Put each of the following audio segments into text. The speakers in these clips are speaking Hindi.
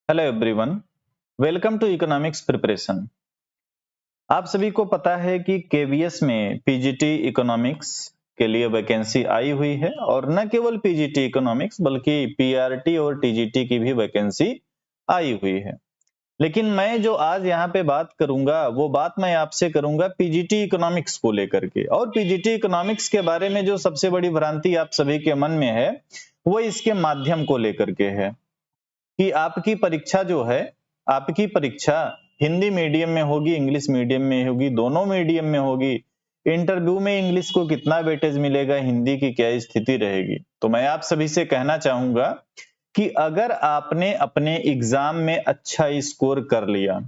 Hello everyone, welcome to economics preparation. आप सभी को पता है कि केवीएस में पीजीटी इकोनॉमिक्स के लिए वैकेंसी आई हुई है और न केवल पीजीटी इकोनॉमिक्स बल्कि पीआरटी और टीजीटी की भी वैकेंसी आई हुई है। लेकिन मैं जो आज यहाँ पे बात करूंगा वो बात मैं आपसे करूंगा पीजीटी इकोनॉमिक्स को लेकर के। और पीजीटी इकोनॉमिक्स के बारे में जो सबसे बड़ी भ्रांति आप सभी के मन में है वो इसके माध्यम को लेकर के है कि आपकी परीक्षा जो है, आपकी परीक्षा हिंदी मीडियम में होगी, इंग्लिश मीडियम में होगी, दोनों मीडियम में होगी। इंटरव्यू में इंग्लिश को कितना वेटेज मिलेगा, हिंदी की क्या स्थिति रहेगी। तो मैं आप सभी से कहना चाहूंगा कि अगर आपने अपने एग्जाम में अच्छा स्कोर कर लिया,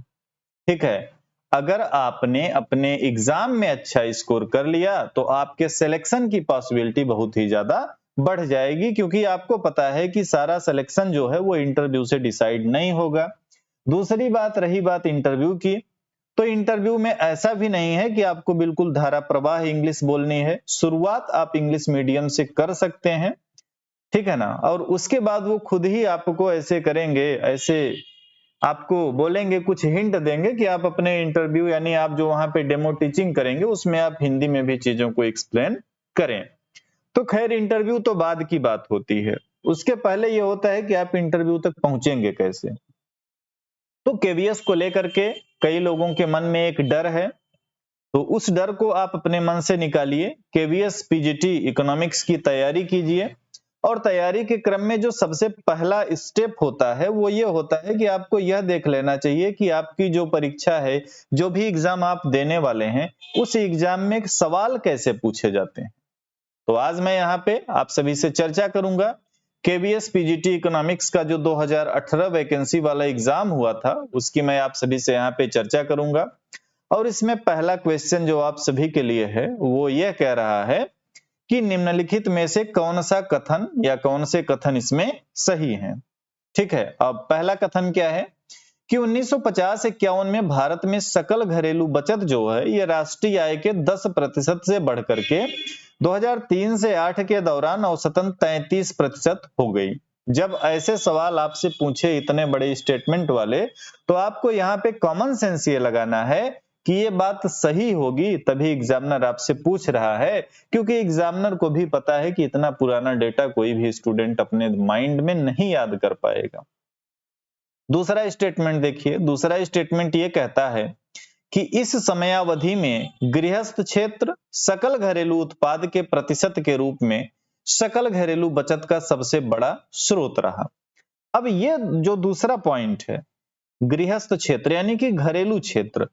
ठीक है, अगर आपने अपने एग्जाम में अच्छा स्कोर कर लिया तो आपके सिलेक्शन की पॉसिबिलिटी बहुत ही ज्यादा बढ़ जाएगी, क्योंकि आपको पता है कि सारा सिलेक्शन जो है वो इंटरव्यू से डिसाइड नहीं होगा। दूसरी बात, रही बात इंटरव्यू की, तो इंटरव्यू में ऐसा भी नहीं है कि आपको बिल्कुल धारा प्रवाह इंग्लिश बोलनी है। शुरुआत आप इंग्लिश मीडियम से कर सकते हैं, ठीक है ना, और उसके बाद वो खुद ही आपको ऐसे करेंगे, ऐसे आपको बोलेंगे, कुछ हिंट देंगे कि आप अपने इंटरव्यू यानी आप जो वहां पे डेमो टीचिंग करेंगे उसमें आप हिंदी में भी चीजों को एक्सप्लेन करें। तो खैर, इंटरव्यू तो बाद की बात होती है, उसके पहले ये होता है कि आप इंटरव्यू तक पहुंचेंगे कैसे। तो केवीएस को लेकर के कई लोगों के मन में एक डर है, तो उस डर को आप अपने मन से निकालिए। केवीएस पीजीटी इकोनॉमिक्स की तैयारी कीजिए और तैयारी के क्रम में जो सबसे पहला स्टेप होता है वो ये होता है कि आपको यह देख लेना चाहिए कि आपकी जो परीक्षा है, जो भी एग्जाम आप देने वाले हैं, उस एग्जाम में सवाल कैसे पूछे जाते हैं। तो आज मैं यहाँ पे आप सभी से चर्चा करूंगा केवीएस पीजीटी इकोनॉमिक्स का जो 2018 वैकेंसी वाला एग्जाम हुआ था उसकी मैं आप सभी से यहाँ पे चर्चा करूंगा। और इसमें पहला क्वेश्चन जो आप सभी के लिए है वो ये कह रहा है कि निम्नलिखित में से कौन सा कथन या कौन से कथन इसमें सही है। ठीक है, अब पहला कथन क्या है कि 1950-51 में भारत में सकल घरेलू बचत जो है ये राष्ट्रीय आय के 10% से बढ़कर के 2003 से 8 के दौरान औसतन 33% हो गई। जब ऐसे सवाल आपसे पूछे इतने बड़े स्टेटमेंट वाले, तो आपको यहाँ पे कॉमन सेंस ये लगाना है कि ये बात सही होगी, तभी एग्जामिनर आपसे पूछ रहा है, क्योंकि एग्जामिनर को भी पता है कि इतना पुराना डेटा कोई भी स्टूडेंट अपने माइंड में नहीं याद कर पाएगा। दूसरा स्टेटमेंट देखिए, दूसरा स्टेटमेंट ये कहता है कि इस समयावधि में गृहस्थ क्षेत्र सकल घरेलू उत्पाद के प्रतिशत के रूप में सकल घरेलू बचत का सबसे बड़ा स्रोत रहा। अब ये जो दूसरा पॉइंट है, गृहस्थ क्षेत्र यानी कि घरेलू क्षेत्र,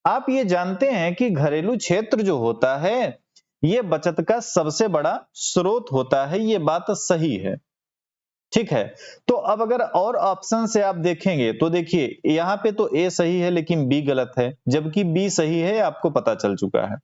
आप ये जानते हैं कि घरेलू क्षेत्र जो होता है ये बचत का सबसे बड़ा स्रोत होता है, ये बात सही है, ठीक है। तो अब अगर और ऑप्शन से आप देखेंगे तो देखिए यहाँ पे तो ए सही है लेकिन बी गलत है, जबकि बी सही है आपको पता चल चुका है।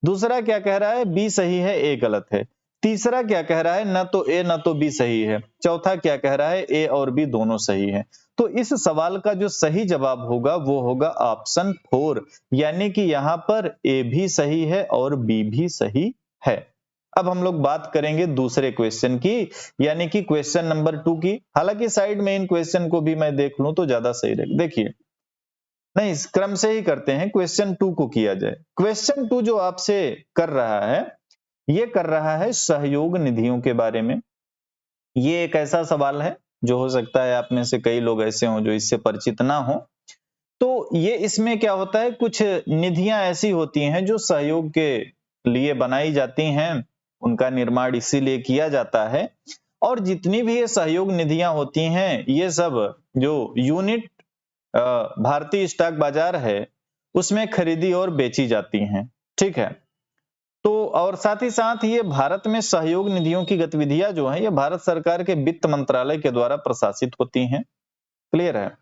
दूसरा क्या कह रहा है, बी सही है ए गलत है। तीसरा क्या कह रहा है, न तो ए न तो बी सही है। चौथा क्या कह रहा है, ए और बी दोनों सही है। तो इस सवाल का जो सही जवाब होगा वो होगा ऑप्शन 4, यानी कि यहाँ पर ए भी सही है और बी भी सही है। अब हम लोग बात करेंगे दूसरे क्वेश्चन की, यानी कि क्वेश्चन नंबर 2 की। हालांकि साइड में इन क्वेश्चन को भी मैं देख लूं तो ज्यादा सही रहेगा। देखिए, नहीं, इस क्रम से ही करते हैं, क्वेश्चन 2 को किया जाए। क्वेश्चन 2 जो आपसे कर रहा है, ये कर रहा है सहयोग निधियों के बारे में। ये एक ऐसा सवाल है जो हो सकता है आप में से कई लोग ऐसे हों जो इससे परिचित ना हो। तो ये इसमें क्या होता है, कुछ निधियां ऐसी होती हैं जो सहयोग के लिए बनाई जाती हैं, उनका निर्माण इसीलिए किया जाता है। और जितनी भी ये सहयोग निधियां होती हैं ये सब जो यूनिट भारतीय स्टॉक बाजार है उसमें खरीदी और बेची जाती हैं, ठीक है। तो और साथ ही साथ ये भारत में सहयोग निधियों की गतिविधियां जो है ये भारत सरकार के वित्त मंत्रालय के द्वारा प्रशासित होती हैं। क्लियर है।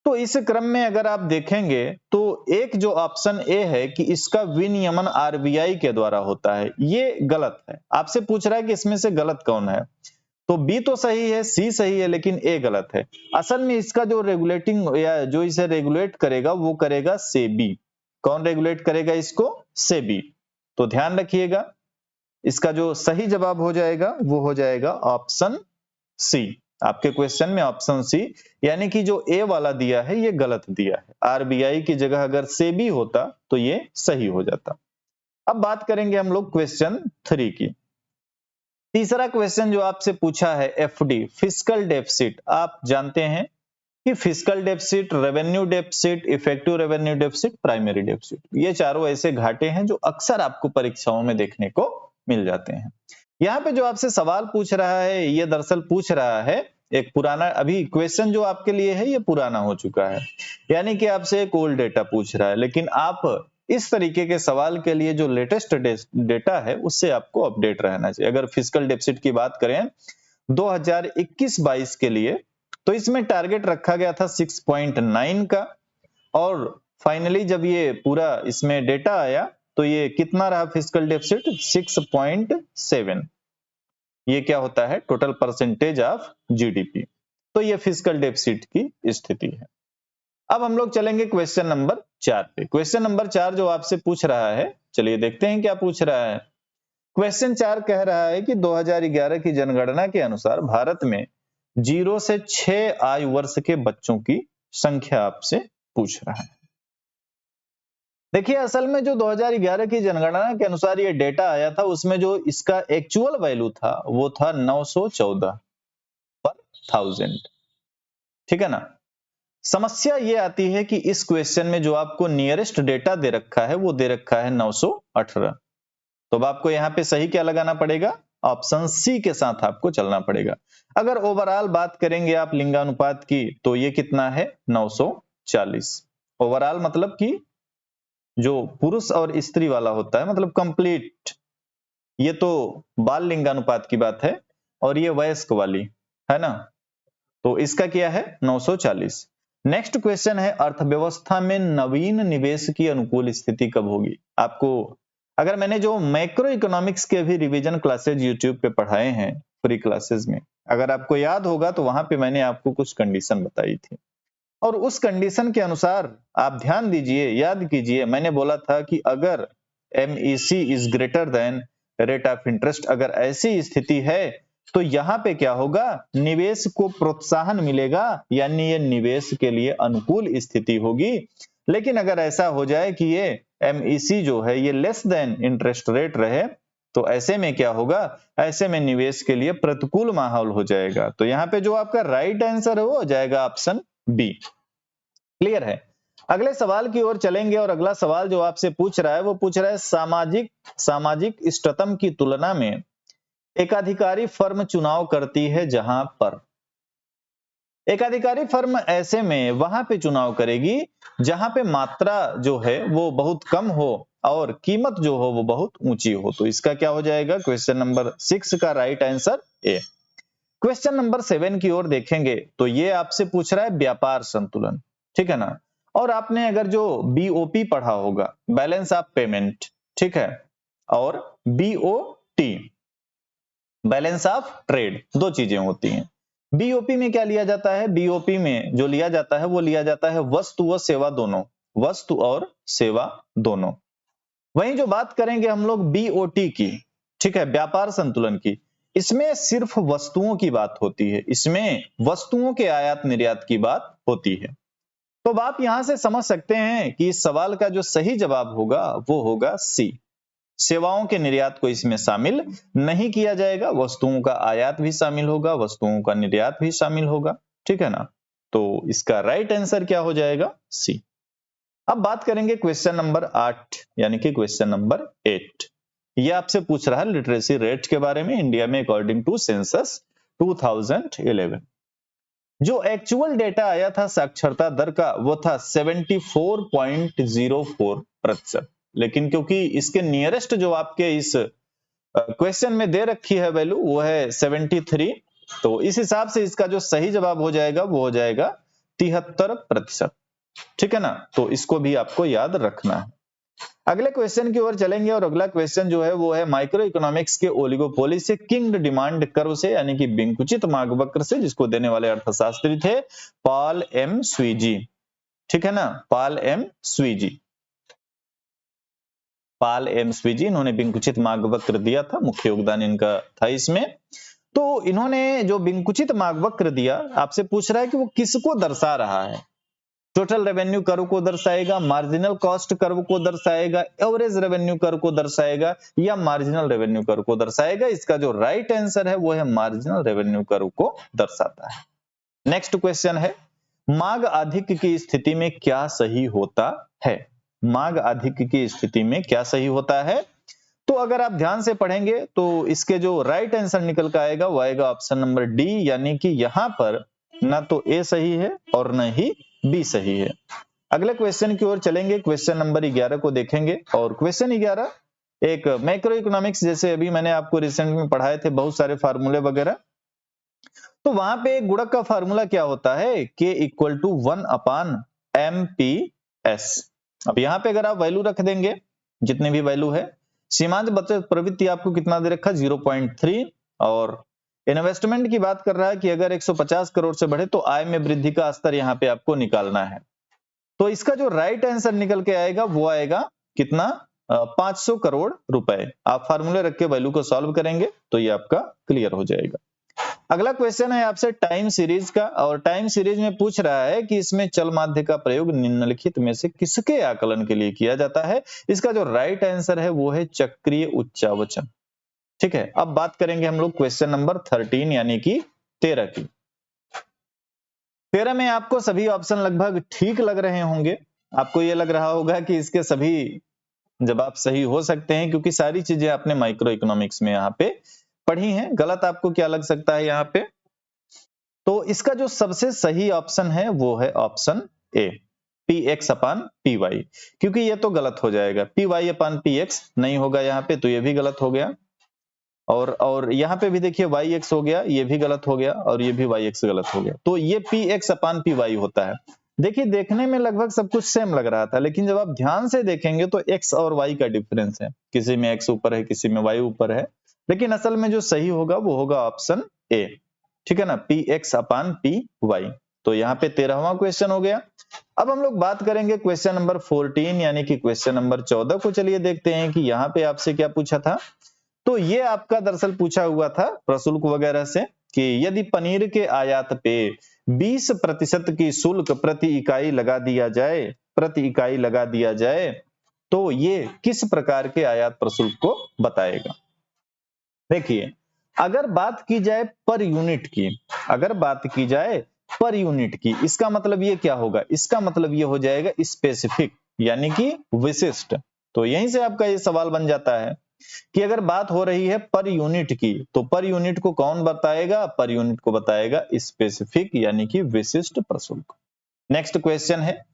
तो इस क्रम में अगर आप देखेंगे तो एक जो ऑप्शन ए है कि इसका विनियमन आरबीआई के द्वारा होता है, ये गलत है। आपसे पूछ रहा है कि इसमें से गलत कौन है, तो बी तो सही है, सी सही है, लेकिन ए गलत है। असल में इसका जो रेगुलेटिंग या जो इसे रेगुलेट करेगा वो करेगा सेबी। कौन रेगुलेट करेगा इसको, सेबी। तो ध्यान रखिएगा, इसका जो सही जवाब हो जाएगा वो हो जाएगा ऑप्शन सी। आपके क्वेश्चन में ऑप्शन सी यानी कि जो ए वाला दिया है ये गलत दिया है। आरबीआई की जगह अगर सेबी होता तो ये सही हो जाता। अब बात करेंगे हम लोग क्वेश्चन 3 की। तीसरा क्वेश्चन जो आपसे पूछा है एफडी फिस्कल डेफिसिट। आप जानते हैं कि fiscal deficit, revenue deficit, effective revenue deficit, primary deficit, ये चारों ऐसे घाटे हैं जो अक्सर आपको परीक्षाओं में देखने को मिल जाते हैं। यहाँ पे जो आपसे सवाल पूछ रहा है ये दरअसल पूछ रहा है एक पुराना, अभी क्वेश्चन जो आपके लिए है ये पुराना हो चुका है, यानी कि आपसे एक ओल्ड डेटा पूछ रहा है, लेकिन आप इस तरीके के सवाल के लिए जो लेटेस्ट डेटा है उससे आपको अपडेट रहना चाहिए। अगर फिस्कल डेफिसिट की बात करें 2021-22 के लिए तो इसमें टारगेट रखा गया था 6.9 का, और फाइनली जब ये पूरा इसमें डेटा आया तो ये कितना रहा फिस्कल डेफिसिट 6.7। ये क्या होता है टोटल परसेंटेज ऑफ जीडीपी। तो ये फिस्कल डेफिसिट की स्थिति है। अब हम लोग चलेंगे क्वेश्चन नंबर 4 पे। क्वेश्चन नंबर 4 जो आपसे पूछ रहा है, चलिए देखते हैं क्या पूछ रहा है। क्वेश्चन 4 कह रहा है कि 2011 की जनगणना के अनुसार भारत में 0 से 6 आयु वर्ष के बच्चों की संख्या आपसे पूछ रहा है। देखिए असल में जो 2011 की जनगणना के अनुसार ये डेटा आया था उसमें जो इसका एक्चुअल वैल्यू था वो था 914 पर 1000। ठीक है ना। समस्या ये आती है कि इस क्वेश्चन में जो आपको नियरेस्ट डेटा दे रखा है वो दे रखा है 918। तो अब आपको यहाँ पे सही क्या लगाना पड़ेगा, ऑप्शन सी के साथ आपको चलना पड़ेगा। अगर ओवरऑल बात करेंगे आप लिंगानुपात की तो ये कितना है 940। ओवरऑल मतलब कि जो पुरुष और स्त्री वाला होता है मतलब कंप्लीट, ये तो बाल लिंगानुपात की बात है, और ये वयस्क वाली है ना, तो इसका क्या है 940। नेक्स्ट क्वेश्चन है अर्थव्यवस्था में नवीन निवेश की अनुकूल स्थिति कब होगी। आपको अगर मैंने जो मैक्रो इकोनॉमिक्स के भी रिवीजन क्लासेज यूट्यूब पे पढ़ाए हैं फ्री क्लासेस में, अगर आपको याद होगा तो वहां पे मैंने आपको कुछ कंडीशन बताई थी, और उस कंडीशन के अनुसार आप ध्यान दीजिए, याद कीजिए, मैंने बोला था कि अगर MEC is greater than rate of interest, अगर ऐसी स्थिति है तो यहां पे क्या होगा, निवेश को प्रोत्साहन मिलेगा, यानी ये निवेश के लिए अनुकूल स्थिति होगी। लेकिन अगर ऐसा हो जाए कि ये MEC जो है ये लेस देन इंटरेस्ट रेट रहे तो ऐसे में क्या होगा, ऐसे में निवेश के लिए प्रतिकूल माहौल हो जाएगा। तो यहाँ पे जो आपका राइट आंसर है वो हो जाएगा ऑप्शन बी। क्लियर है। अगले सवाल की ओर चलेंगे, और अगला सवाल जो आपसे पूछ रहा है वो पूछ रहा है सामाजिक इष्टतम की तुलना में एकाधिकारी फर्म चुनाव करती है जहां पर। एकाधिकारी फर्म ऐसे में वहां पे चुनाव करेगी जहां पे मात्रा जो है वो बहुत कम हो और कीमत जो हो वो बहुत ऊंची हो। तो इसका क्या हो जाएगा, क्वेश्चन नंबर 6 का right answer A. Question number 7 की ओर देखेंगे तो ये आपसे पूछ रहा है व्यापार संतुलन, ठीक है ना। और आपने अगर जो BOP पढ़ा होगा, बैलेंस ऑफ पेमेंट, ठीक है, और BOT बैलेंस ऑफ ट्रेड, दो चीजें होती हैं। BOP में क्या लिया जाता है, BOP में जो लिया जाता है वो लिया जाता है वस्तु व सेवा दोनों, वस्तु और सेवा दोनों। वहीं जो बात करेंगे हम लोग BOT की, ठीक है, व्यापार संतुलन की, इसमें सिर्फ वस्तुओं की बात होती है, इसमें वस्तुओं के आयात निर्यात की बात होती है। तो अब आप यहां से समझ सकते हैं कि इस सवाल का जो सही जवाब होगा वो होगा सी। सेवाओं के निर्यात को इसमें शामिल नहीं किया जाएगा, वस्तुओं का आयात भी शामिल होगा, वस्तुओं का निर्यात भी शामिल होगा, ठीक है ना। तो इसका राइट आंसर क्या हो जाएगा, सी। अब बात करेंगे क्वेश्चन नंबर 8 यानी कि क्वेश्चन नंबर 8। ये आपसे पूछ रहा है लिटरेसी रेट के बारे में इंडिया में अकॉर्डिंग टू सेंसस 2011। जो एक्चुअल डेटा आया था साक्षरता दर का वो था 74.04%, लेकिन क्योंकि इसके नियरेस्ट जो आपके इस क्वेश्चन में दे रखी है वैल्यू वो है 73, तो इस हिसाब से इसका जो सही जवाब हो जाएगा वो हो जाएगा 73%, ठीक है ना। तो इसको भी आपको याद रखना है। अगले क्वेश्चन की ओर चलेंगे, और अगला क्वेश्चन जो है वो है माइक्रो इकोनॉमिक्स के ओलिगोपोली से किंग्ड डिमांड कर्व से, यानी कि विंकुचित मांग वक्र से, जिसको देने वाले अर्थशास्त्री थे पॉल एम स्वीजी, ठीक है ना, पॉल एम स्वीजी। पॉल एम स्वीजी इन्होंने विंकुचित मांग वक्र दिया था, मुख्य योगदान इनका था इसमें। तो इन्होंने जो विंकुचित मार्ग वक्र दिया, आपसे पूछ रहा है कि वो किसको दर्शा रहा है। टोटल रेवेन्यू कर्व को दर्शाएगा, मार्जिनल कॉस्ट कर्व को दर्शाएगा, एवरेज रेवेन्यू कर्व को दर्शाएगा, या मार्जिनल रेवेन्यू कर्व को दर्शाएगा। इसका जो राइट आंसर है वो है मार्जिनल रेवेन्यू कर्व को दर्शाता है। नेक्स्ट क्वेश्चन है, मांग अधिक की स्थिति में क्या सही होता है। मांग अधिक की स्थिति में क्या सही होता है, तो अगर आप ध्यान से पढ़ेंगे तो इसके जो राइट आंसर निकल कर आएगा वो आएगा ऑप्शन नंबर डी, यानी कि यहां पर ना तो ए सही है और न ही बी सही है। अगले क्वेश्चन की ओर चलेंगे, क्वेश्चन नंबर 11 को देखेंगे। और क्वेश्चन 11 एक मैक्रो इकोनॉमिक्स, जैसे अभी मैंने आपको रिसेंट में पढ़ाए थे बहुत सारे फार्मूले वगैरह, तो वहां पे एक गुणक का फार्मूला क्या होता है, k इक्वल टू 1/m/s। अब यहाँ पे अगर आप वैल्यू रख देंगे, जितने भी वैल्यू है, सीमांत बचत प्रवृत्ति आपको कितना दे रखा, 0.3, और इन्वेस्टमेंट की बात कर रहा है कि अगर 150 करोड़ से बढ़े तो आय में वृद्धि का स्तर यहाँ पे आपको निकालना है। तो इसका जो राइट आंसर निकल के आएगा वो आएगा कितना, 500 करोड़ रुपए। आप फार्मूले रख के वैल्यू को सॉल्व करेंगे तो ये आपका क्लियर हो जाएगा। अगला क्वेश्चन है आपसे टाइम सीरीज का, और टाइम सीरीज में पूछ रहा है कि इसमें चल माध्य का प्रयोग निम्नलिखित में से किसके आकलन के लिए किया जाता है। इसका जो राइट आंसर है वो है चक्रीय उच्चावचन। ठीक है, अब बात करेंगे हम लोग क्वेश्चन नंबर 13 यानी कि 13 की। 13 में आपको सभी ऑप्शन लगभग ठीक लग रहे होंगे। आपको ये लग रहा होगा कि इसके सभी जवाब सही हो सकते हैं, क्योंकि सारी चीजें आपने माइक्रो इकोनॉमिक्स में यहाँ पे पढ़ी हैं। गलत आपको क्या लग सकता है यहाँ पे, तो इसका जो सबसे सही ऑप्शन है वो है ऑप्शन ए, px/py, क्योंकि ये तो गलत हो जाएगा, py/px नहीं होगा यहाँ पे, तो ये भी गलत हो गया। और यहाँ पे भी देखिए yx हो गया, ये भी गलत हो गया, और ये भी yx गलत हो गया, तो ये px/py होता है। देखिए देखने में लगभग सब कुछ सेम लग रहा था, लेकिन जब आप ध्यान से देखेंगे तो x और y का डिफरेंस है, किसी में x ऊपर है, किसी में y ऊपर है, लेकिन असल में जो सही होगा वो होगा ऑप्शन ए। ठीक है ना, px/py। तो यहाँ पे 13वां क्वेश्चन हो गया। अब हम लोग बात करेंगे क्वेश्चन नंबर 14 यानी कि क्वेश्चन नंबर 14 को। चलिए देखते हैं कि यहाँ पे आपसे क्या पूछा था। तो ये आपका दरअसल पूछा हुआ था प्रशुल्क वगैरह से कि यदि पनीर के आयात पे 20% की शुल्क प्रति इकाई लगा दिया जाए तो ये किस प्रकार के आयात प्रशुल्क को बताएगा। देखिए, अगर बात की जाए पर यूनिट की, इसका मतलब ये क्या होगा, इसका मतलब ये हो जाएगा स्पेसिफिक, यानी कि विशिष्ट। तो यहीं से आपका ये सवाल बन जाता है कि अगर बात हो रही है पर यूनिट की, तो पर यूनिट को कौन बताएगा, पर यूनिट को बताएगा स्पेसिफिक यानी कि विशिष्ट प्रशुल्क। नेक्स्ट क्वेश्चन है,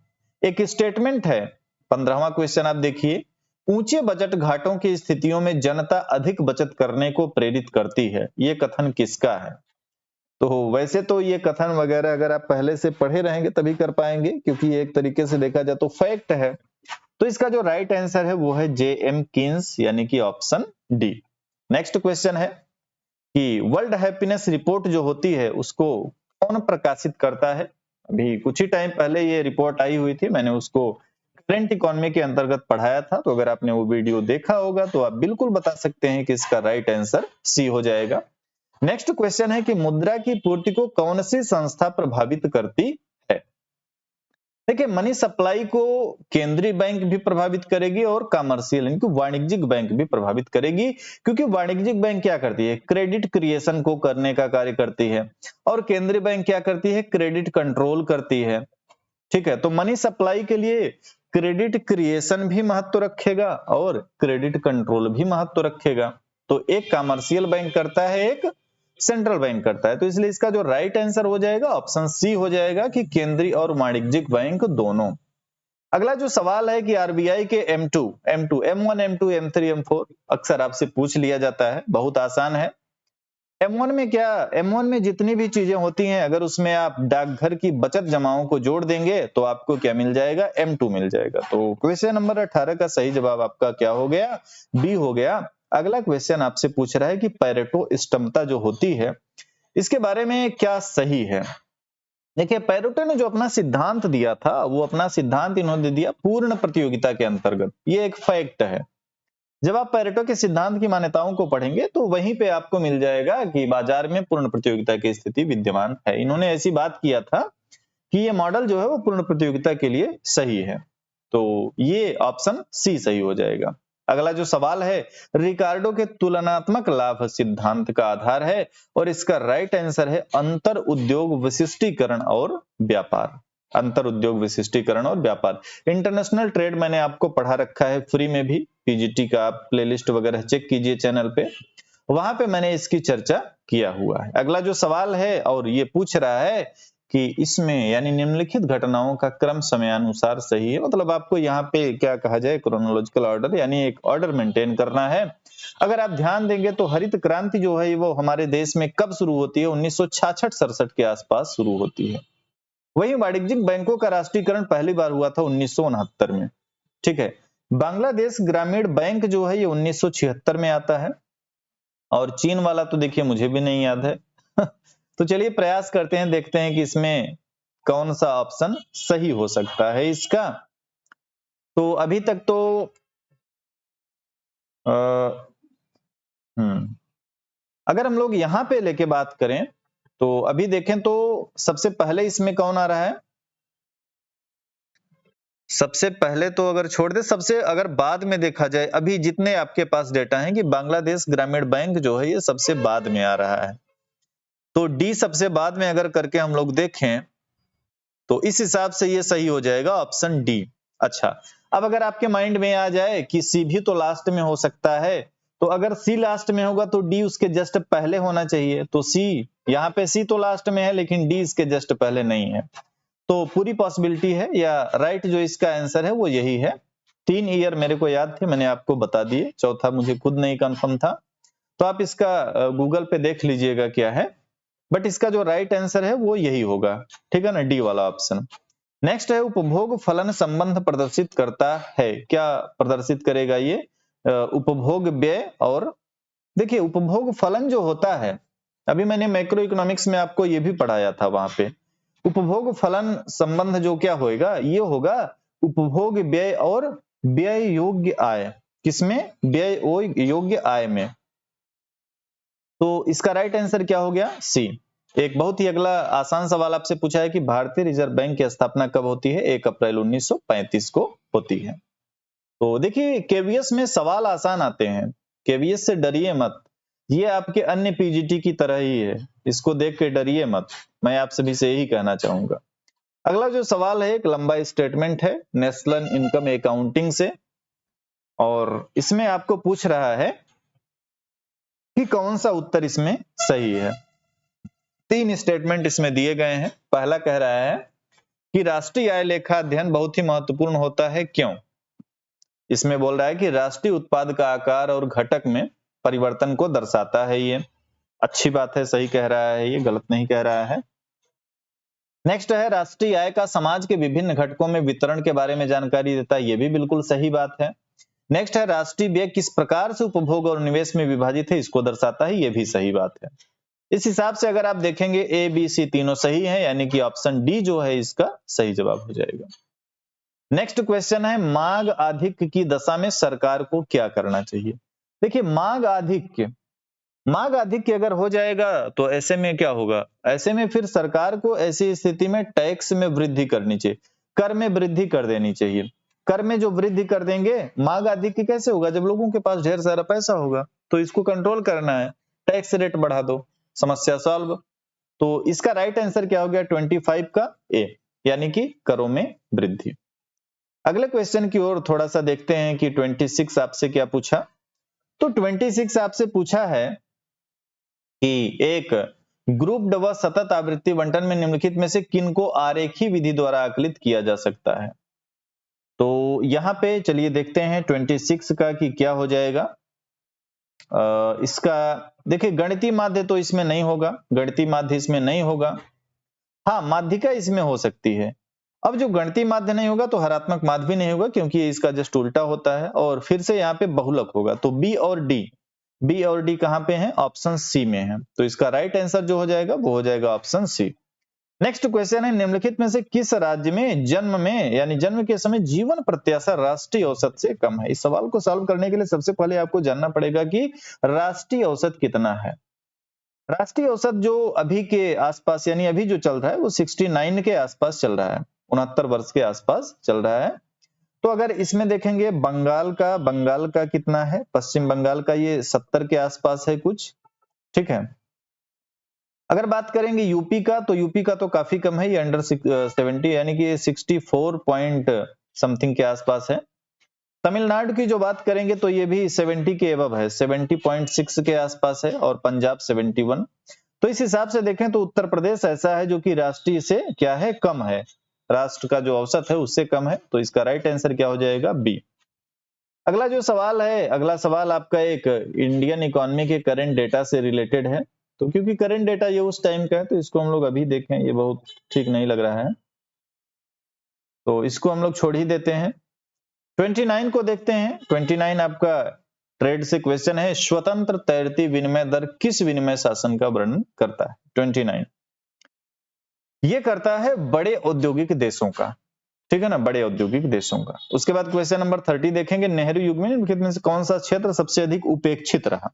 एक स्टेटमेंट है 15वां क्वेश्चन, आप देखिए, ऊंचे बजट घाटों की स्थितियों में जनता अधिक बचत करने को प्रेरित करती है, ये कथन किसका है। तो वैसे तो ये कथन वगैरह अगर आप पहले से पढ़े रहेंगे तभी कर पाएंगे, क्योंकि ये एक तरीके से देखा जाए तो फैक्ट है। तो इसका जो राइट आंसर है वो है J.M. कीन्स यानी कि ऑप्शन डी। नेक्स्ट क्वेश्चन है कि वर्ल्ड हैप्पीनेस रिपोर्ट जो होती है उसको कौन प्रकाशित करता है। अभी कुछ ही टाइम पहले ये रिपोर्ट आई हुई थी, मैंने उसको करेंट इकोनॉमी के अंतर्गत पढ़ाया था, तो अगर आपने वो वीडियो देखा होगा तो आप बिल्कुल बता सकते हैं कि इसका राइट आंसर सी हो जाएगा। नेक्स्ट क्वेश्चन है कि मुद्रा की पूर्ति को कौन सी संस्था प्रभावित करती है। देखिए, मनी सप्लाई को केंद्रीय बैंक भी प्रभावित करेगी और कमर्शियल यानी कि वाणिज्यिक बैंक भी प्रभावित करेगी, क्योंकि वाणिज्यिक बैंक क्या करती है, क्रेडिट क्रिएशन को करने का कार्य करती है, और केंद्रीय बैंक क्या करती है, क्रेडिट कंट्रोल करती है। ठीक है, तो मनी सप्लाई के लिए क्रेडिट क्रिएशन भी महत्व रखेगा और क्रेडिट कंट्रोल भी महत्व रखेगा। तो एक कमर्शियल बैंक करता है, एक सेंट्रल बैंक करता है, तो इसलिए इसका जो राइट आंसर हो जाएगा ऑप्शन सी हो जाएगा कि केंद्रीय और वाणिज्यिक बैंक दोनों। अगला जो सवाल है कि आरबीआई के M2, M1, M2, M3, M4 अक्सर आपसे पूछ लिया जाता है, बहुत आसान है। M1 में क्या, M1 में जितनी भी चीजें होती हैं अगर उसमें आप डाकघर की बचत जमाओं को जोड़ देंगे तो आपको क्या मिल जाएगा, M2 मिल जाएगा। तो क्वेश्चन नंबर 18 का सही जवाब आपका क्या हो गया, बी हो गया। अगला क्वेश्चन आपसे पूछ रहा है कि पैरेटो इष्टतमता जो होती है इसके बारे में क्या सही है। देखिए, पैरेटो ने जो अपना सिद्धांत दिया था वो अपना सिद्धांत इन्होंने दिया पूर्ण प्रतियोगिता के अंतर्गत, ये एक फैक्ट है। जब आप पेरेटो के सिद्धांत की मान्यताओं को पढ़ेंगे तो वहीं पे आपको मिल जाएगा कि बाजार में पूर्ण प्रतियोगिता की स्थिति विद्यमान है। इन्होंने ऐसी बात किया था कि ये मॉडल जो है वो पूर्ण प्रतियोगिता के लिए सही है। तो ये ऑप्शन सी सही हो जाएगा। अगला जो सवाल है, रिकार्डो के तुलनात्मक लाभ सिद्धांत का आधार है और इसका राइट आंसर है अंतर उद्योग विशिष्टीकरण और व्यापार। अंतर उद्योग विशिष्टीकरण और व्यापार। इंटरनेशनल ट्रेड मैंने आपको पढ़ा रखा है फ्री में भी, पीजीटी का आप प्लेलिस्ट वगैरह चेक कीजिए चैनल पे, वहां पे मैंने इसकी चर्चा किया हुआ है। अगला जो सवाल है और ये पूछ रहा है कि इसमें यानी निम्नलिखित घटनाओं का क्रम समयानुसार सही है, मतलब आपको यहाँ पे क्या कहा जाए क्रोनोलॉजिकल ऑर्डर यानी एक ऑर्डर मेंटेन करना है। अगर आप ध्यान देंगे तो हरित क्रांति जो है वो हमारे देश में कब शुरू होती है, 1966-67 के आसपास शुरू होती है। वही वाणिज्यिक बैंकों का राष्ट्रीयकरण पहली बार हुआ था 1969 में। ठीक है, बांग्लादेश ग्रामीण बैंक जो है ये 1976 में आता है और चीन वाला तो देखिए मुझे भी नहीं याद है तो चलिए प्रयास करते हैं, देखते हैं कि इसमें कौन सा ऑप्शन सही हो सकता है इसका। तो अभी तक तो अगर हम लोग यहां पे लेके बात करें तो अभी देखें तो सबसे पहले इसमें कौन आ रहा है, सबसे पहले तो अगर छोड़ दे, सबसे अगर बाद में देखा जाए अभी जितने आपके पास डेटा है कि बांग्लादेश ग्रामीण बैंक जो है ये सबसे बाद में आ रहा है, तो डी सबसे बाद में अगर करके हम लोग देखें तो इस हिसाब से ये सही हो जाएगा ऑप्शन डी। अच्छा, अब अगर आपके माइंड में आ जाए कि सी भी तो लास्ट में हो सकता है, तो अगर सी लास्ट में होगा तो डी उसके जस्ट पहले होना चाहिए, तो सी यहाँ पे सी तो लास्ट में है लेकिन डी इसके जस्ट पहले नहीं है, तो पूरी पॉसिबिलिटी है या राइट जो इसका आंसर है वो यही है। 3 ईयर मेरे को याद थे, मैंने आपको बता दिए, चौथा मुझे खुद नहीं कंफर्म था, तो आप इसका गूगल पे देख लीजिएगा क्या है, बट इसका जो राइट आंसर है वो यही होगा। ठीक है ना, डी वाला ऑप्शन। नेक्स्ट है उपभोग फलन संबंध प्रदर्शित करता है, क्या प्रदर्शित करेगा ये, उपभोग व्यय और देखिए उपभोग फलन जो होता है, अभी मैंने मैक्रो इकोनॉमिक्स में आपको ये भी पढ़ाया था, वहां पे उपभोग फलन संबंध जो क्या होएगा, ये होगा उपभोग व्यय और व्यय योग्य आय, किसमें, व्यय योग्य आय में। तो इसका राइट आंसर क्या हो गया, सी। एक बहुत ही अगला आसान सवाल आपसे पूछा है कि भारतीय रिजर्व बैंक की स्थापना कब होती है, 1 अप्रैल 1935 को होती है। तो देखिए केवीएस में सवाल आसान आते हैं, केवीएस से डरिए मत, ये आपके अन्य पीजीटी की तरह ही है, इसको देख के डरिए मत, मैं आप सभी से यही कहना चाहूंगा। अगला जो सवाल है एक लंबा स्टेटमेंट है नेशनल इनकम अकाउंटिंग से, और इसमें आपको पूछ रहा है कि कौन सा उत्तर इसमें सही है। 3 स्टेटमेंट इसमें दिए गए हैं। पहला कह रहा है कि राष्ट्रीय आय लेखा अध्ययन बहुत ही महत्वपूर्ण होता है, क्यों। इसमें बोल रहा है कि राष्ट्रीय उत्पाद का आकार और घटक में परिवर्तन को दर्शाता है, ये अच्छी बात है, सही कह रहा है, ये गलत नहीं कह रहा है। नेक्स्ट है राष्ट्रीय आय का समाज के विभिन्न घटकों में वितरण के बारे में जानकारी देता है, ये भी बिल्कुल सही बात है। नेक्स्ट है राष्ट्रीय व्यय किस प्रकार से उपभोग और निवेश में विभाजित है, इसको दर्शाता है, ये भी सही बात है। इस हिसाब से अगर आप देखेंगे ए बी सी तीनों सही है, यानी कि ऑप्शन डी जो है इसका सही जवाब हो जाएगा। नेक्स्ट क्वेश्चन है मांग आधिक्य की दशा में सरकार को क्या करना चाहिए। देखिए मांग आधिक्य अगर हो जाएगा तो ऐसे में क्या होगा, ऐसे में फिर सरकार को ऐसी स्थिति में टैक्स में वृद्धि करनी चाहिए, कर में वृद्धि कर देनी चाहिए। कर में जो वृद्धि कर देंगे मांग आधिक्य कैसे होगा, जब लोगों के पास ढेर सारा पैसा होगा, तो इसको कंट्रोल करना है, टैक्स रेट बढ़ा दो, समस्या सॉल्व। तो इसका राइट आंसर क्या हो गया 25 का ए, यानी कि करों में वृद्धि। अगले क्वेश्चन की ओर थोड़ा सा देखते हैं कि 26 आपसे क्या पूछा। तो 26 आपसे पूछा है कि एक ग्रुप व सतत आवृत्ति बंटन में निम्नलिखित में से किनको आरेखी विधि द्वारा आकलित किया जा सकता है। तो यहां पे चलिए देखते हैं 26 का कि क्या हो जाएगा। इसका देखिए गणितीय माध्य तो इसमें नहीं होगा, गणितीय माध्य इसमें नहीं होगा, हाँ माध्यिका इसमें हो सकती है। अब जो गणितीय माध्य नहीं होगा तो हरात्मक माध्य भी नहीं होगा, क्योंकि इसका जस्ट उल्टा होता है, और फिर से यहाँ पे बहुलक होगा, तो बी और डी कहां पे हैं, ऑप्शन सी में है। तो इसका राइट आंसर जो हो जाएगा वो हो जाएगा ऑप्शन सी। नेक्स्ट क्वेश्चन है, निम्नलिखित में से किस राज्य में यानी जन्म के समय जीवन प्रत्याशा राष्ट्रीय औसत से कम है? इस सवाल को सॉल्व करने के लिए सबसे पहले आपको जानना पड़ेगा कि राष्ट्रीय औसत कितना है। राष्ट्रीय औसत जो अभी के आसपास यानी अभी जो चल रहा है वो 69 के आसपास चल रहा है, 69 वर्ष के आसपास चल रहा है। तो अगर इसमें देखेंगे बंगाल का कितना है, पश्चिम बंगाल का ये 70 के आसपास है कुछ, ठीक है। अगर बात करेंगे यूपी का, तो यूपी का तो काफी कम है, ये अंडर 70 यानी कि 64 पॉइंट समथिंग के आसपास है। तमिलनाडु की जो बात करेंगे तो ये भी 70 के एबव है, 70.6 के आसपास है, और पंजाब 71। तो इस हिसाब से देखें तो उत्तर प्रदेश ऐसा है जो कि राष्ट्रीय से क्या है, कम है, राष्ट्र का जो औसत है उससे कम है। तो इसका राइट आंसर क्या हो जाएगा, बी। अगला जो सवाल है, अगला सवाल आपका एक इंडियन इकोनॉमी के करंट डेटा से रिलेटेड है। तो क्योंकि करंट डेटा ये उस टाइम का है तो इसको हम लोग अभी देखें, ये बहुत ठीक नहीं लग रहा है, तो इसको हम लोग छोड़ ही देते हैं। 29 को देखते हैं। 29 आपका ट्रेड से क्वेश्चन है, स्वतंत्र तैरती विनिमय दर किस विनिमय शासन का वर्णन करता है? 29 ये करता है बड़े औद्योगिक देशों का, ठीक है ना, बड़े औद्योगिक देशों का। उसके बाद क्वेश्चन नंबर 30 देखेंगे, नेहरू युग में निम्नलिखित में से कौन सा क्षेत्र सबसे अधिक उपेक्षित रहा?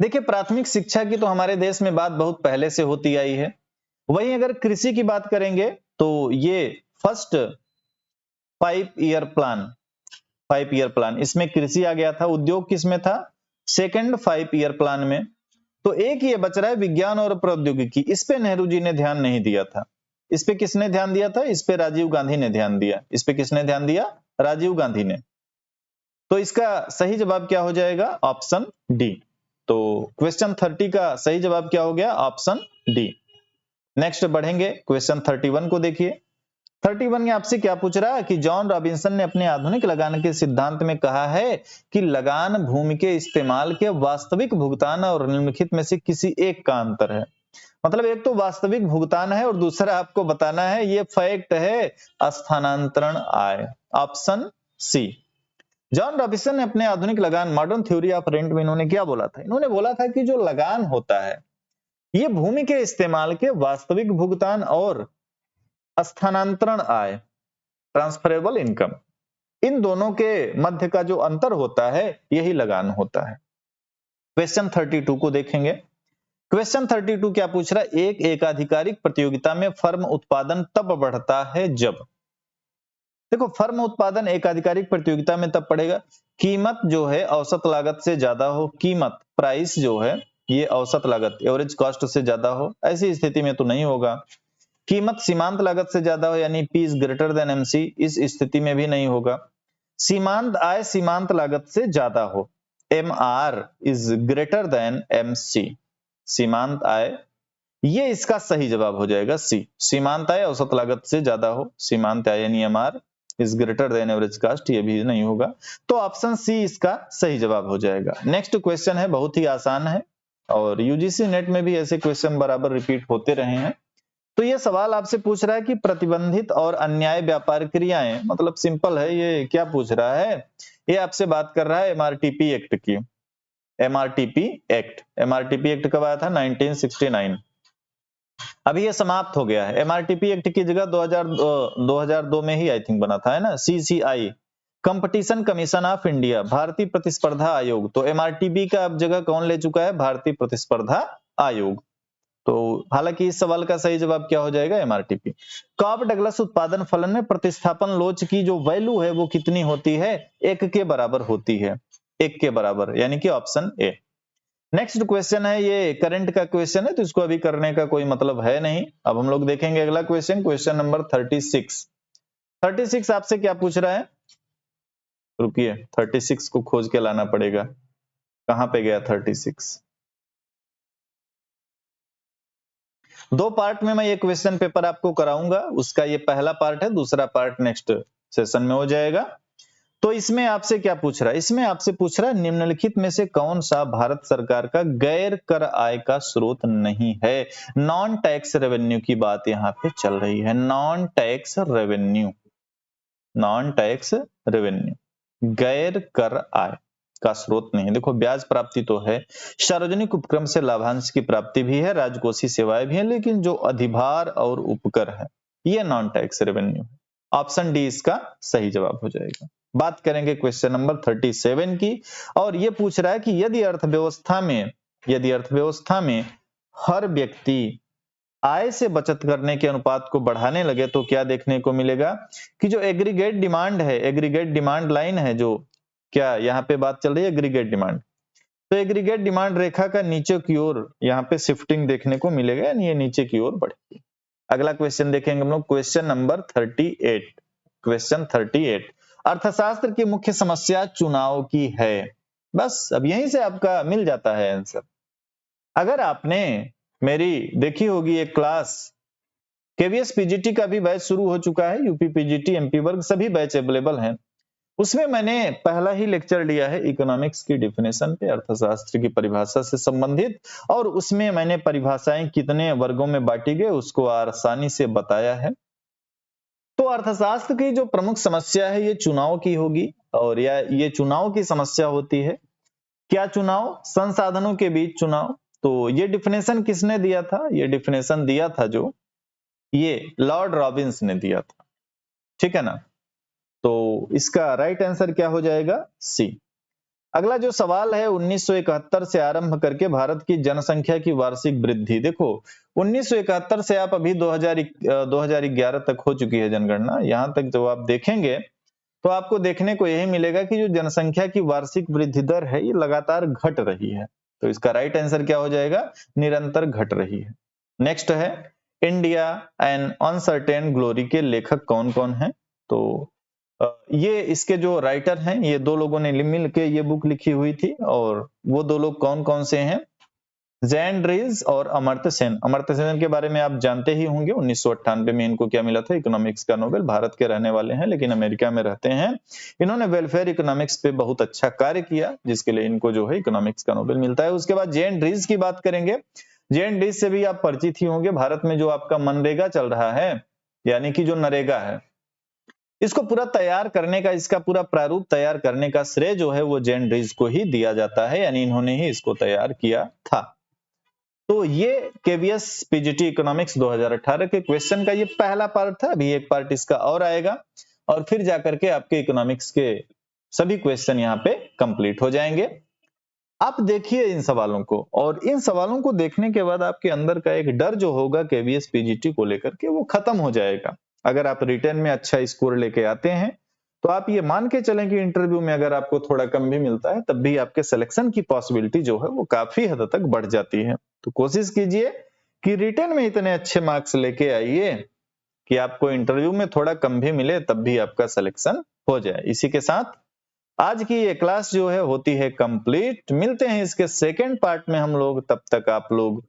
देखिए, प्राथमिक शिक्षा की तो हमारे देश में बात बहुत पहले से होती आई है। वहीं अगर कृषि की बात करेंगे तो ये फर्स्ट 5 ईयर प्लान इसमें कृषि आ गया था। उद्योग किसमें था? सेकंड 5 ईयर प्लान में। तो एक ये बच रहा है विज्ञान और प्रौद्योगिकी, इस पे नेहरू जी ने ध्यान नहीं दिया था। इस पे किसने ध्यान दिया था? इस पे राजीव गांधी ने ध्यान दिया। इस पे किसने ध्यान दिया? राजीव गांधी ने। तो इसका सही जवाब क्या हो जाएगा? Option D. तो क्वेश्चन 30 का सही जवाब क्या हो गया? Option D. नेक्स्ट बढ़ेंगे, क्वेश्चन 31 को देखिए। 31 में आपसे क्या पूछ रहा है कि जॉन रॉबिन्सन ने अपने आधुनिक लगान के सिद्धांत में कहा है कि लगान भूमि के इस्तेमाल के वास्तविक भुगतान और निम्नलिखित में से किसी एक का अंतर है। मतलब एक तो वास्तविक भुगतान है और दूसरा आपको बताना है, ये फैक्ट है, स्थानांतरण आय। Option C. जॉन रॉबिन्सन ने अपने आधुनिक लगान मॉडर्न थ्योरी ऑफ रेंट में इन्होंने क्या बोला था? इन्होंने बोला था कि जो लगान होता है ये भूमि के इस्तेमाल के वास्तविक भुगतान और स्थानांतरण आय, ट्रांसफरेबल इनकम, इन दोनों के मध्य का जो अंतर होता है यही लगान होता है। क्वेश्चन 32 को देखेंगे। क्वेश्चन 32 क्या पूछ रहा है? एक एकाधिकारिक प्रतियोगिता में फर्म उत्पादन तब बढ़ता है जब, देखो फर्म उत्पादन एकाधिकारिक प्रतियोगिता में तब बढ़ेगा कीमत जो है औसत लागत से ज्यादा हो, कीमत प्राइस जो है ये औसत लागत एवरेज कॉस्ट से ज्यादा हो, ऐसी स्थिति में तो नहीं होगा। कीमत सीमांत लागत से ज्यादा हो यानी P is greater than MC, इस स्थिति में भी नहीं होगा। सीमांत आय सीमांत लागत से ज्यादा हो, MR is greater than MC, सीमांत आय, ये इसका सही जवाब हो जाएगा सी। सीमांत आय औसत लागत से ज्यादा हो, सीमांत आय यानी MR is greater than average cost, ये भी नहीं होगा। तो ऑप्शन सी इसका सही जवाब हो जाएगा। नेक्स्ट क्वेश्चन है, बहुत ही आसान है और यूजीसी नेट में भी ऐसे क्वेश्चन बराबर रिपीट होते रहे हैं। तो ये सवाल आपसे पूछ रहा है कि प्रतिबंधित और अन्याय व्यापार क्रियाएं, मतलब सिंपल है, ये क्या पूछ रहा है? ये आपसे बात कर रहा है MRTP एक्ट की। MRTP एक्ट कब आया था? 1969। अभी ये समाप्त हो गया है। MRTP एक्ट की जगह 2002 में ही आई थिंक बना था, है ना, CCI, competition commission of India, भारतीय प्रतिस्पर्धा आयोग। तो MRTP का अब जगह कौन ले चुका है? भारतीय प्रतिस्पर्धा आयोग। तो हालांकि इस सवाल का सही जवाब क्या हो जाएगा? MRTP। कॉब डगलस उत्पादन फलन में प्रतिस्थापन लोच की जो वैल्यू है वो कितनी होती है? 1 के बराबर होती है, 1 के बराबर, यानी कि ऑप्शन ए। नेक्स्ट क्वेश्चन है, ये करंट का क्वेश्चन है तो इसको अभी करने का कोई मतलब है नहीं। अब हम लोग देखेंगे अगला क्वेश्चन, क्वेश्चन नंबर 36। 36 आपसे क्या पूछ रहा है? रुकिए, 36 को खोज के लाना पड़ेगा, कहां पे गया 36? दो पार्ट में मैं ये क्वेश्चन पेपर आपको कराऊंगा, उसका ये पहला पार्ट है, दूसरा पार्ट नेक्स्ट सेशन में हो जाएगा। तो इसमें आपसे क्या पूछ रहा है? इसमें आपसे पूछ रहा है निम्नलिखित में से कौन सा भारत सरकार का गैर कर आय का स्रोत नहीं है? नॉन टैक्स रेवेन्यू की बात यहां पे चल रही है, non tax revenue, non tax revenue, गैर कर आय। का स्रोत नहीं। देखो ब्याज प्राप्ति तो है, सार्वजनिक उपक्रम से लाभांश की प्राप्ति भी है, राजकोषीय सेवाएं भी हैं, लेकिन जो अधिभार और उपकर है ये नॉन टैक्स रेवेन्यू है। ऑप्शन डी इसका सही जवाब हो जाएगा। बात करेंगे क्वेश्चन नंबर 37 की, और ये पूछ रहा है कि यदि अर्थव्यवस्था में हर व्यक्ति आय से बचत करने के अनुपात को बढ़ाने लगे तो क्या देखने को मिलेगा कि जो एग्रीगेट डिमांड लाइन है, जो क्या यहाँ पे बात चल रही है एग्रीगेट डिमांड, तो एग्रीगेट डिमांड रेखा का नीचे की ओर यहाँ पे शिफ्टिंग देखने को मिलेगा, यानी ये नीचे की ओर बढ़ेगी। अगला क्वेश्चन देखेंगे हम लोग, क्वेश्चन नंबर 38। अर्थशास्त्र की मुख्य समस्या चुनाव की है। बस अब यहीं से आपका मिल जाता है आंसर। अगर आपने मेरी देखी होगी एक क्लास, केवीएस पीजीटी का भी बैच शुरू हो चुका है, यूपी पीजीटी एमपी वर्ग सभी बैच अवेलेबल हैं, उसमें मैंने पहला ही लेक्चर लिया है इकोनॉमिक्स की डिफिनेशन पे, अर्थशास्त्र की परिभाषा से संबंधित, और उसमें मैंने परिभाषाएं कितने वर्गों में बांटी गई उसको आसानी से बताया है। तो अर्थशास्त्र की जो प्रमुख समस्या है ये चुनाव की होगी, और या ये चुनाव की समस्या होती है। क्या चुनाव? संसाधनों के बीच चुनाव। तो ये डिफिनेशन किसने दिया था? ये डिफिनेशन दिया था जो ये लॉर्ड रॉबिन्स ने दिया था, ठीक है ना। तो इसका राइट आंसर क्या हो जाएगा? सी। अगला जो सवाल है, 1971 से आरंभ करके भारत की जनसंख्या की वार्षिक वृद्धि। देखो 1971 से आप अभी 2011 तक हो चुकी है जनगणना, यहां तक जब आप देखेंगे तो आपको देखने को यही मिलेगा कि जो जनसंख्या की वार्षिक वृद्धि दर है ये लगातार घट रही है। तो इसका राइट आंसर क्या हो जाएगा? निरंतर घट रही है। नेक्स्ट है, इंडिया एंड अनसर्टेन ग्लोरी के लेखक कौन कौन हैं? तो ये इसके जो राइटर हैं, ये दो लोगों ने मिल के ये बुक लिखी हुई थी, और वो दो लोग कौन कौन से हैं? जैन ड्रीज और अमर्त्य सेन। अमर्त्य सेन के बारे में आप जानते ही होंगे, 1998 में इनको क्या मिला था? इकोनॉमिक्स का नोबेल। भारत के रहने वाले हैं लेकिन अमेरिका में रहते हैं। इन्होंने वेलफेयर इकोनॉमिक्स पे बहुत अच्छा कार्य किया, जिसके लिए इनको जो है इकोनॉमिक्स का नोबेल मिलता है। उसके बाद जैन ड्रीज की बात करेंगे। जैन ड्रीज से भी आप परिचित ही होंगे। भारत में जो आपका मनरेगा चल रहा है, यानी कि जो नरेगा है, इसको पूरा तैयार करने का, इसका पूरा प्रारूप तैयार करने का श्रेय जो है वो जैन ड्रीज को ही दिया जाता है, यानी इन्होंने ही इसको तैयार किया था। तो ये केवीएस पीजीटी इकोनॉमिक्स 2018 के क्वेश्चन का ये पहला पार्ट था। अभी एक पार्ट इसका और आएगा, और फिर जाकर के आपके इकोनॉमिक्स के सभी क्वेश्चन यहाँ पे कंप्लीट हो जाएंगे। आप देखिए इन सवालों को, और इन सवालों को देखने के बाद आपके अंदर का एक डर जो होगा केवीएस पीजीटी को लेकर के, वो खत्म हो जाएगा। अगर आप रिटर्न में अच्छा स्कोर लेके आते हैं तो आप ये मान के चलें कि इंटरव्यू में अगर आपको थोड़ा कम भी मिलता है तब भी आपके सिलेक्शन की पॉसिबिलिटी जो है वो काफी हद तक बढ़ जाती है। तो कोशिश कीजिए कि रिटर्न में इतने अच्छे मार्क्स लेके आइए कि आपको इंटरव्यू में थोड़ा कम भी मिले तब भी आपका सिलेक्शन हो जाए। इसी के साथ आज की ये क्लास जो है होती है कंप्लीट। मिलते हैं इसके सेकेंड पार्ट में हम लोग। तब तक आप लोग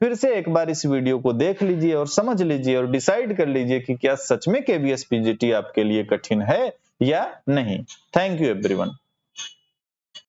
फिर से एक बार इस वीडियो को देख लीजिए और समझ लीजिए और डिसाइड कर लीजिए कि क्या सच में केवीएस पीजीटी आपके लिए कठिन है या नहीं। Thank you everyone.